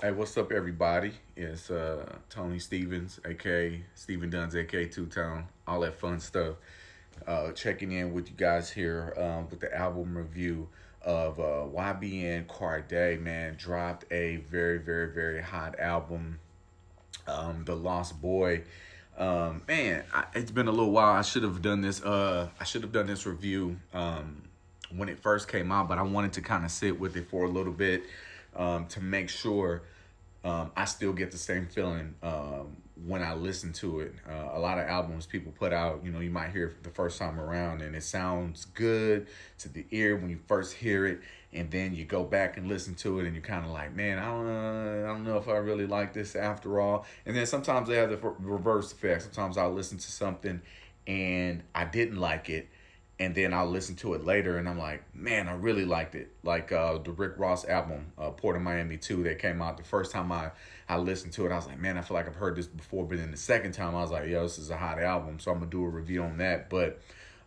Hey, what's up, everybody? It's Tony Stevens, aka Steven Duns, aka Two Tone, all that fun stuff. Checking in with you guys here with the album review of YBN Cordae. Man, dropped a very hot album, The Lost Boy. It's been a little while. I should have done this. I should have done this review when it first came out, but I wanted to kind of sit with it for a little bit to make sure I still get the same feeling when I listen to it. A lot of albums people put out, you might hear it the first time around and it sounds good to the ear when you first hear it, and then you go back and listen to it and you're kind of like, man, I don't know if I really like this after all. And then sometimes they have the reverse effect. Sometimes I'll listen to something and I didn't like it, and then I'll listen to it later and I'm like, man, I really liked it. Like the Rick Ross album, Port of Miami 2, that came out. The first time I listened to it, I was like, man, I feel like I've heard this before. But then the second time, I was like, yo, this is a hot album. So I'm going to do a review on that. But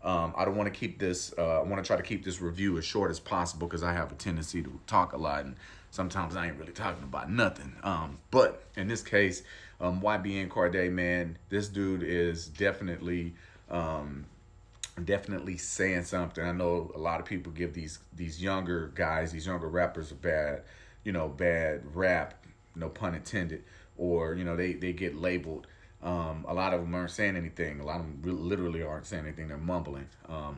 I don't want to keep this, I want to try to keep this review as short as possible because I have a tendency to talk a lot. And sometimes I ain't really talking about nothing. But in this case, YBN Cordae, man, this dude is definitely saying something. I know a lot of people give these younger guys, these younger rappers, a bad rap, no pun intended, or they get labeled. A lot of them aren't saying anything. A lot of them literally aren't saying anything. They're mumbling.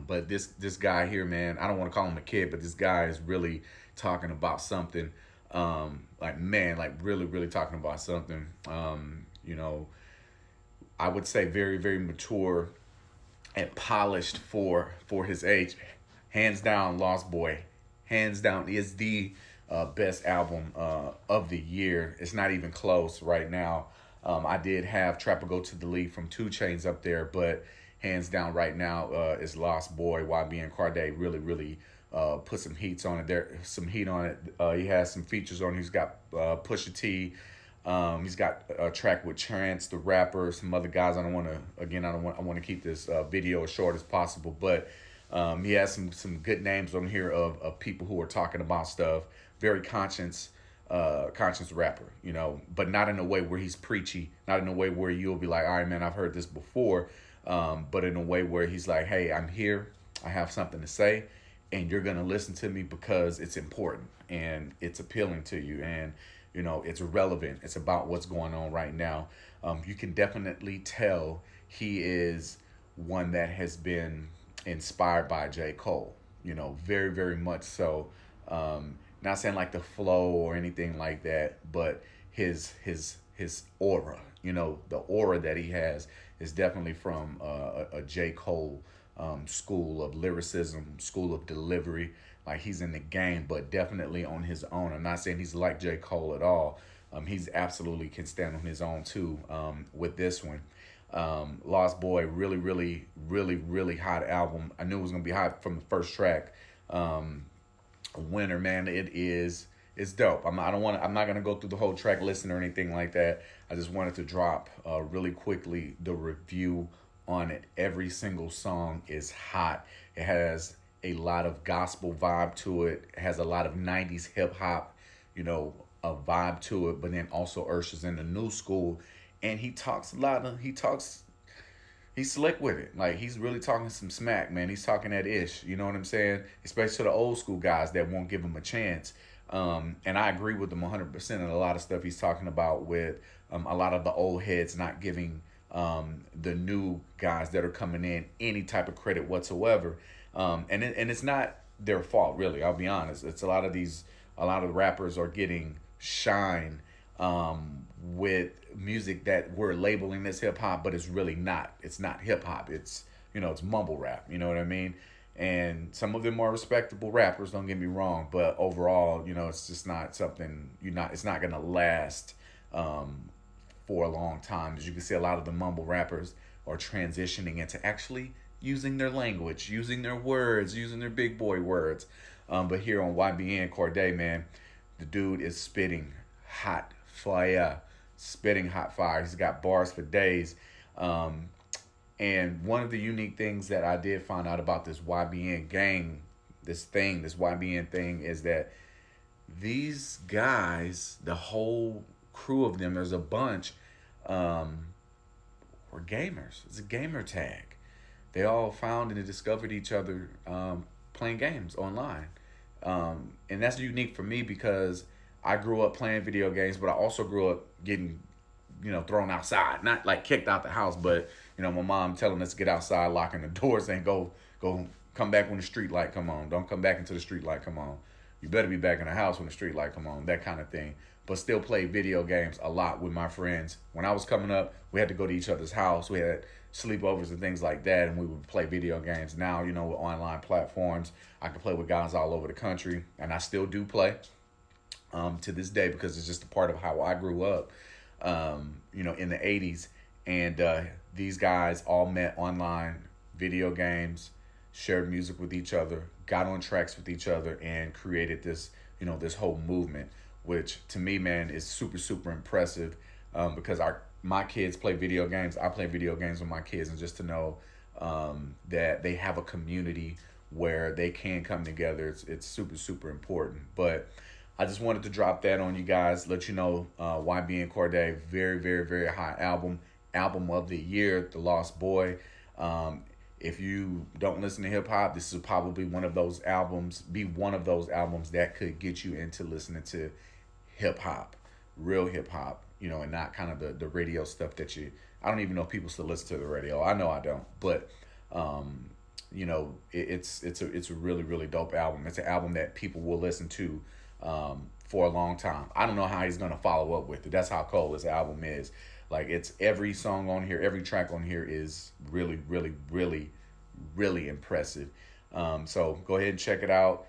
But this guy here, man, I don't want to call him a kid, but this guy is really talking about something. Like really talking about something. I would say very mature and polished for his age. Hands down, Lost Boy. Hands down is the best album of the year. It's not even close right now. I did have Trapper Go to the League from 2 Chainz up there, but hands down right now is Lost Boy. YBN Cordae really put some heats on it. Some heat on it. He has some features on it. He's got Pusha T. He's got a track with Chance the Rapper, some other guys. I want to keep this video as short as possible, but he has some good names on here of people who are talking about stuff. Very conscious rapper, but not in a way where he's preachy, not in a way where you'll be like, all right, man, I've heard this before, but in a way where he's like, hey, I'm here, I have something to say, and you're gonna listen to me because it's important and it's appealing to you, and it's relevant. It's about what's going on right now. You can definitely tell he is one that has been inspired by J. Cole. Very much so. Not saying like the flow or anything like that, but his aura. The aura that he has is definitely from a J. Cole school of lyricism, school of delivery. Like, he's in the game, but definitely on his own. I'm not saying he's like J. Cole at all. He's absolutely can stand on his own too with this one. Lost Boy, really hot album. I knew it was gonna be hot from the first track. Winner, man, it's dope. I'm not gonna go through the whole track listing or anything like that. I just wanted to drop really quickly the review on it. Every single song is hot. It has a lot of gospel vibe to it. It has a lot of 90s hip hop, a vibe to it, but then also ushers in the new school. And he's slick with it. Like, he's really talking some smack, man. He's talking that ish. You know what I'm saying? Especially to the old school guys that won't give him a chance. And I agree with him 100% on a lot of stuff he's talking about with a lot of the old heads not giving the new guys that are coming in any type of credit whatsoever. And it's not their fault, really. I'll be honest. It's a lot of rappers are getting shine with music that we're labeling as hip hop, but it's really not. It's not hip hop. It's mumble rap. You know what I mean? And some of them are respectable rappers. Don't get me wrong, but overall, it's just not something It's not gonna last for a long time. As you can see, a lot of the mumble rappers are transitioning into actually using their language, using their words, using their big boy words. But here on YBN Cordae, man, the dude is hot fire, spitting hot fire. He's got bars for days. And one of the unique things that I did find out about this YBN gang, this YBN thing, is that these guys, the whole crew of them, there's a bunch, um, were gamers. It's a gamer tag. They all found and discovered each other playing games online. And that's unique for me because I grew up playing video games, but I also grew up getting, thrown outside. Not like kicked out the house, but my mom telling us to get outside, locking the doors, and go, come back when the street light come on. Don't come back until the street light come on. You better be back in the house when the street light come on. That kind of thing. But still play video games a lot with my friends. When I was coming up, we had to go to each other's house. We had sleepovers and things like that, and we would play video games. Now, with online platforms, I can play with guys all over the country, and I still do play to this day because it's just a part of how I grew up, in the 80s. And these guys all met online, video games, shared music with each other, got on tracks with each other, and created this, this whole movement, which to me, man, is super, super impressive because my kids play video games. I play video games with my kids, and just to know that they have a community where they can come together, it's super, super important. But I just wanted to drop that on you guys, let you know YBN Cordae, very, very, very high album of the year, The Lost Boy. If you don't listen to hip hop, this is probably one of those albums that could get you into listening to hip hop, real hip hop, and not kind of the radio stuff I don't even know if people still listen to the radio. I know I don't, but it's a really, really dope album. It's an album that people will listen to for a long time. I don't know how he's gonna follow up with it. That's how cold this album is. Like, it's every song on here, every track on here is really, really, really, really impressive. So go ahead and check it out.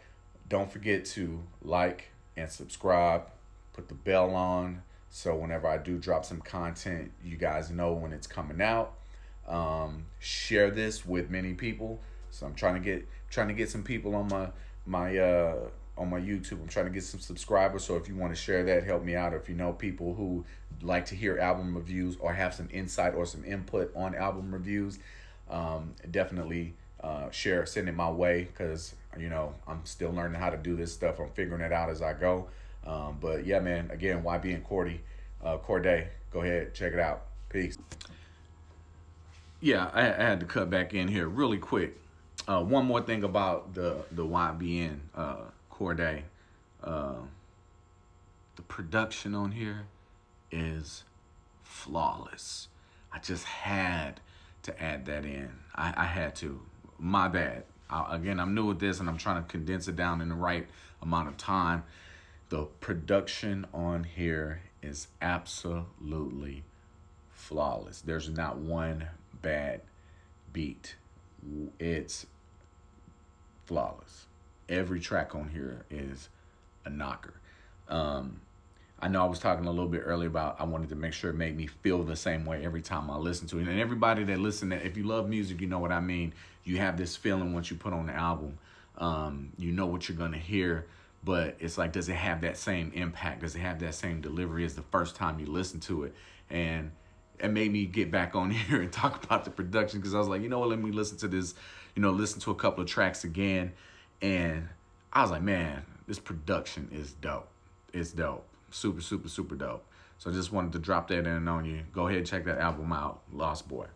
Don't forget to like and subscribe. Put the bell on so whenever I do drop some content, you guys know when it's coming out. Share this with many people. So I'm trying to get some people on my YouTube. I'm trying to get some subscribers. So if you want to share that, help me out. If you know people who like to hear album reviews or have some insight or some input on album reviews, definitely send it my way because I'm still learning how to do this stuff. I'm figuring it out as I go. But yeah, man, again, YBN Cordae, go ahead, check it out. Peace. Yeah, I had to cut back in here really quick. One more thing about the YBN Cordae. The production on here is flawless. I just had to add that in. I had to. My bad. I'm new at this and I'm trying to condense it down in the right amount of time. The production on here is absolutely flawless. There's not one bad beat. It's flawless. Every track on here is a knocker. I know I was talking a little bit earlier about I wanted to make sure it made me feel the same way every time I listen to it. And everybody that listen, if you love music, you know what I mean. You have this feeling once you put on the album. You know what you're going to hear. But it's like, does it have that same impact? Does it have that same delivery as the first time you listen to it? And it made me get back on here and talk about the production because I was like, you know what, let me listen to this, listen to a couple of tracks again. And I was like, man, this production is dope. It's dope. Super, super, super dope. So I just wanted to drop that in on you. Go ahead and check that album out, Lost Boy.